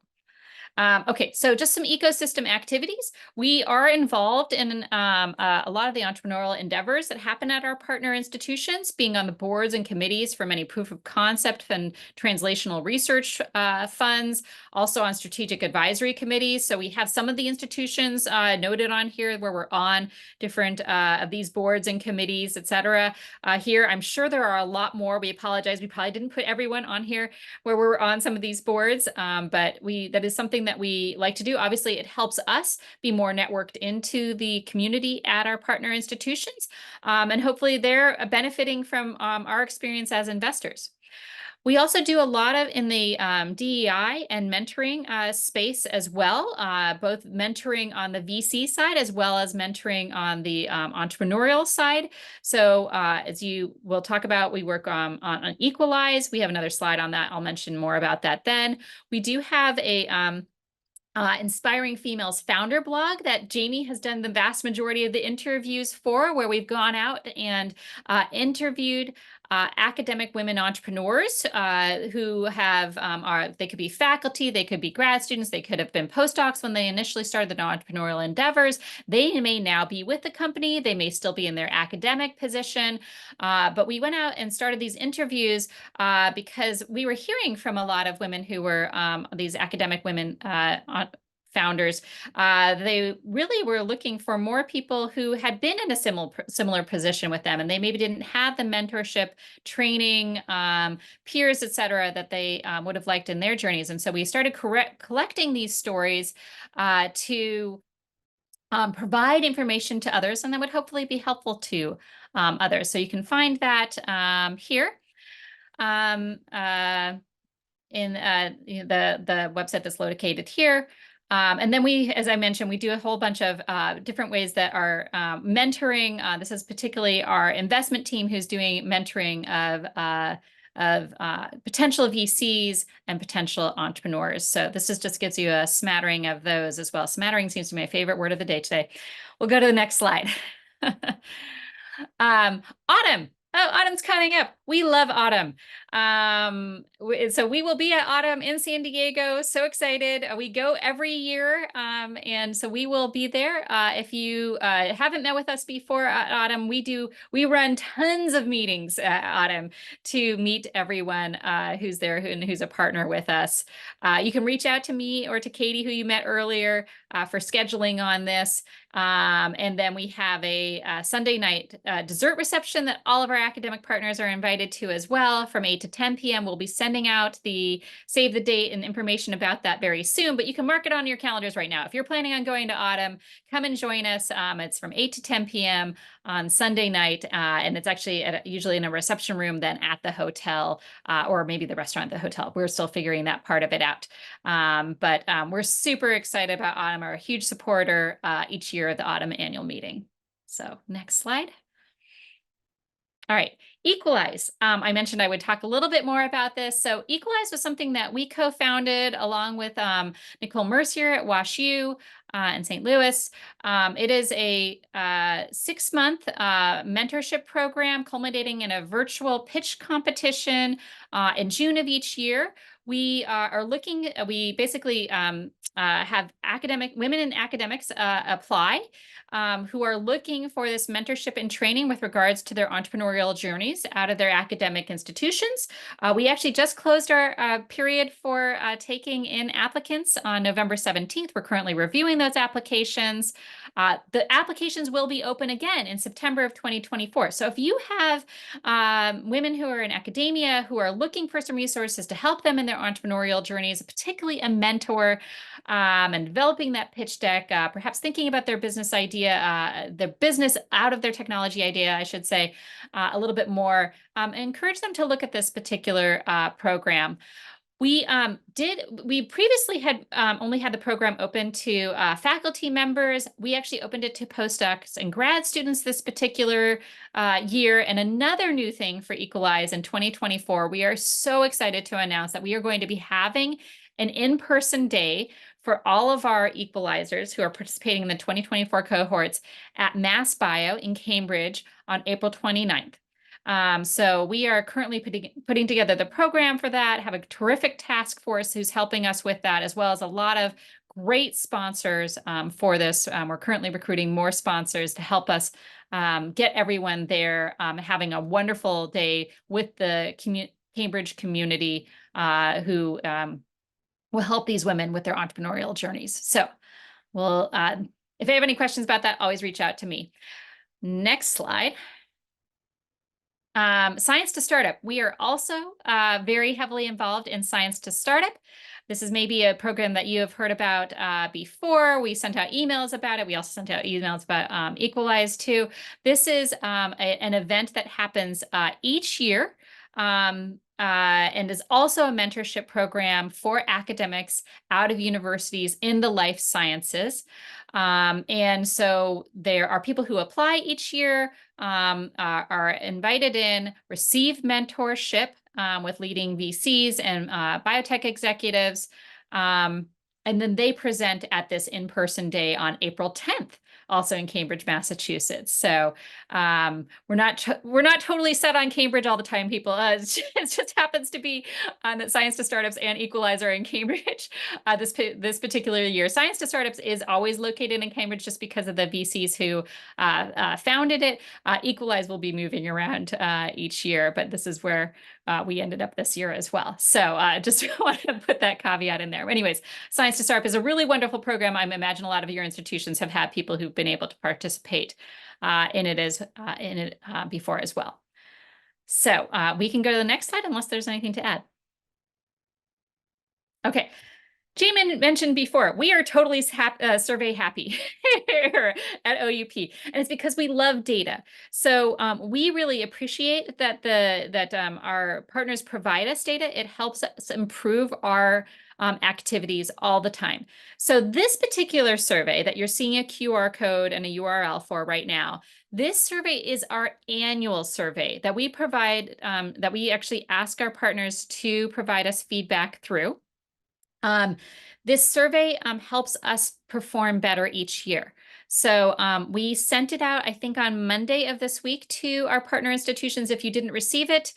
S1: Okay, so just some ecosystem activities. We are involved in a lot of the entrepreneurial endeavors that happen at our partner institutions, being on the boards and committees for many proof of concept and translational research funds, also on strategic advisory committees. So we have some of the institutions noted on here where we're on different of these boards and committees, et cetera. Here, I'm sure there are a lot more. We apologize. We probably didn't put everyone on here where we're on some of these boards, but that is something that we like to do. Obviously, it helps us be more networked into the community at our partner institutions, and hopefully they're benefiting from our experience as investors. We also do a lot in the DEI and mentoring space as well, both mentoring on the VC side as well as mentoring on the entrepreneurial side. So as you will talk about, we work on Equalize. We have another slide on that. I'll mention more about that then. We do have a Inspiring Females Founder blog that Jamie has done the vast majority of the interviews for, where we've gone out and interviewed academic women entrepreneurs who have, they could be faculty, they could be grad students, they could have been postdocs when they initially started their entrepreneurial endeavors. They may now be with the company, they may still be in their academic position, but we went out and started these interviews because we were hearing from a lot of women who were these academic women founders. They really were looking for more people who had been in a similar position with them, and they maybe didn't have the mentorship, training, peers, et cetera, that they would have liked in their journeys. And so we started collecting these stories to provide information to others, and that would hopefully be helpful to others. So you can find that here. In the website that's located here. And then we, as I mentioned, we do a whole bunch of different ways that are mentoring. This is particularly our investment team who's doing mentoring of potential VCs and potential entrepreneurs. So this just gives you a smattering of those as well. Smattering seems to be my favorite word of the day today. We'll go to the next slide. Autumn. Oh, autumn's coming up. We love autumn. So we will be at autumn in San Diego. So excited. We go every year. And so we will be there. If you haven't met with us before at autumn, we run tons of meetings at autumn to meet everyone who's there and who's a partner with us. You can reach out to me or to Katie, who you met earlier, for scheduling on this. And then we have a Sunday night dessert reception that all of our academic partners are invited to as well from 8 to 10 p.m. We'll be sending out the save the date and information about that very soon, but you can mark it on your calendars right now. If you're planning on going to Autumn, come and join us. It's from 8 to 10 p.m. on Sunday night, and it's actually usually in a reception room then at the hotel, or maybe the restaurant at the hotel. We're still figuring that part of it out. But we're super excited about Autumn. We're a huge supporter each year of the Autumn annual meeting. So next slide. All right, Equalize. I mentioned I would talk a little bit more about this. So Equalize was something that we co-founded along with Nicole Mercier at WashU in St. Louis. It is a 6-month mentorship program culminating in a virtual pitch competition in June of each year. We are looking, we basically have women in academics apply who are looking for this mentorship and training with regards to their entrepreneurial journeys out of their academic institutions. We actually just closed our period for taking in applicants on November 17th. We're currently reviewing those applications. The applications will be open again in September of 2024. So if you have women who are in academia who are looking for some resources to help them in their entrepreneurial journeys, particularly a mentor, and developing that pitch deck, perhaps thinking about their business idea, their business out of their technology idea, I should say, a little bit more, encourage them to look at this particular program. We previously had only had the program open to faculty members. We actually opened it to postdocs and grad students this particular year. And another new thing for Equalize in 2024, we are so excited to announce that we are going to be having an in-person day for all of our equalizers who are participating in the 2024 cohorts at Mass Bio in Cambridge on April 29th. So we are currently putting together the program for that, have a terrific task force who's helping us with that, as well as a lot of great sponsors for this. We're currently recruiting more sponsors to help us get everyone there, having a wonderful day with the Cambridge community who will help these women with their entrepreneurial journeys. So we'll, if you have any questions about that, always reach out to me. Next slide. Science to Startup. We are also very heavily involved in Science to Startup. This is maybe a program that you have heard about before. We sent out emails about it. We also sent out emails about Equalize too. This is an event that happens each year. And is also a mentorship program for academics out of universities in the life sciences. And so there are people who apply each year, are invited in, receive mentorship with leading VCs and biotech executives. And then they present at this in-person day on April 10th. Also in Cambridge, Massachusetts. So we're not totally set on Cambridge all the time, people. It just happens to be that Science to Startups and Equalize are in Cambridge this particular year. Science to Startups is always located in Cambridge just because of the VCs who founded it. Equalize will be moving around each year, but this is where we ended up this year as well. So just wanted to put that caveat in there. Anyways, Science to Startup is a really wonderful program. I imagine a lot of your institutions have had people who've been able to participate in it before as well. So we can go to the next slide unless there's anything to add. Okay. Jamin mentioned before, we are totally survey happy here at OUP, and it's because we love data. So we really appreciate that our partners provide us data. It helps us improve our activities all the time. So this particular survey that you're seeing a QR code and a URL for right now, this survey is our annual survey that we provide, that we actually ask our partners to provide us feedback through. This survey helps us perform better each year. So we sent it out, I think, on Monday of this week to our partner institutions. If you didn't receive it,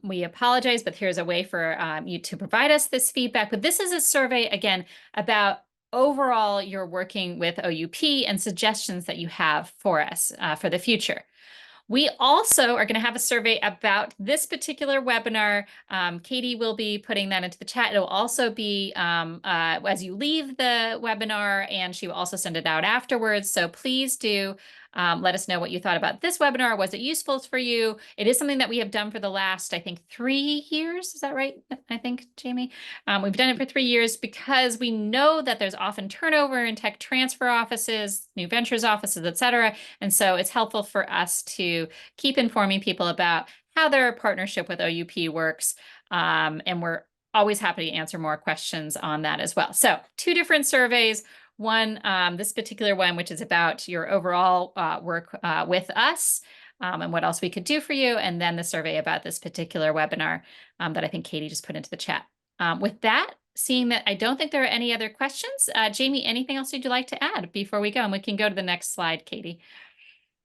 S1: we apologize, but here's a way for you to provide us this feedback. But this is a survey, again, about overall your working with OUP and suggestions that you have for us for the future. We also are going to have a survey about this particular webinar. Katie will be putting that into the chat. It will also be as you leave the webinar, and she will also send it out afterwards. So please do let us know what you thought about this webinar. Was it useful for you? It is something that we have done for the last, I think, 3 years. Is that right? I think, Jamie? We've done it for 3 years because we know that there's often turnover in tech transfer offices, new ventures offices, et cetera. And so it's helpful for us to keep informing people about how their partnership with OUP works. And we're always happy to answer more questions on that as well. So 2 different surveys. One, this particular one, which is about your overall work with us and what else we could do for you. And then the survey about this particular webinar that I think Katie just put into the chat. With that, seeing that I don't think there are any other questions, Jamie, anything else you'd like to add before we go? And we can go to the next slide, Katie.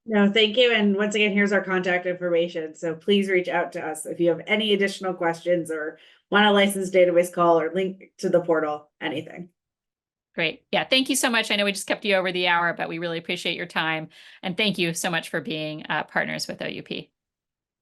S2: No, thank you. And once again, here's our contact information. So please reach out to us if you have any additional questions or want a licensed database call or link to the portal, anything.
S1: Great. Yeah, thank you so much. I know we just kept you over the hour, but we really appreciate your time. And thank you so much for being partners with OUP.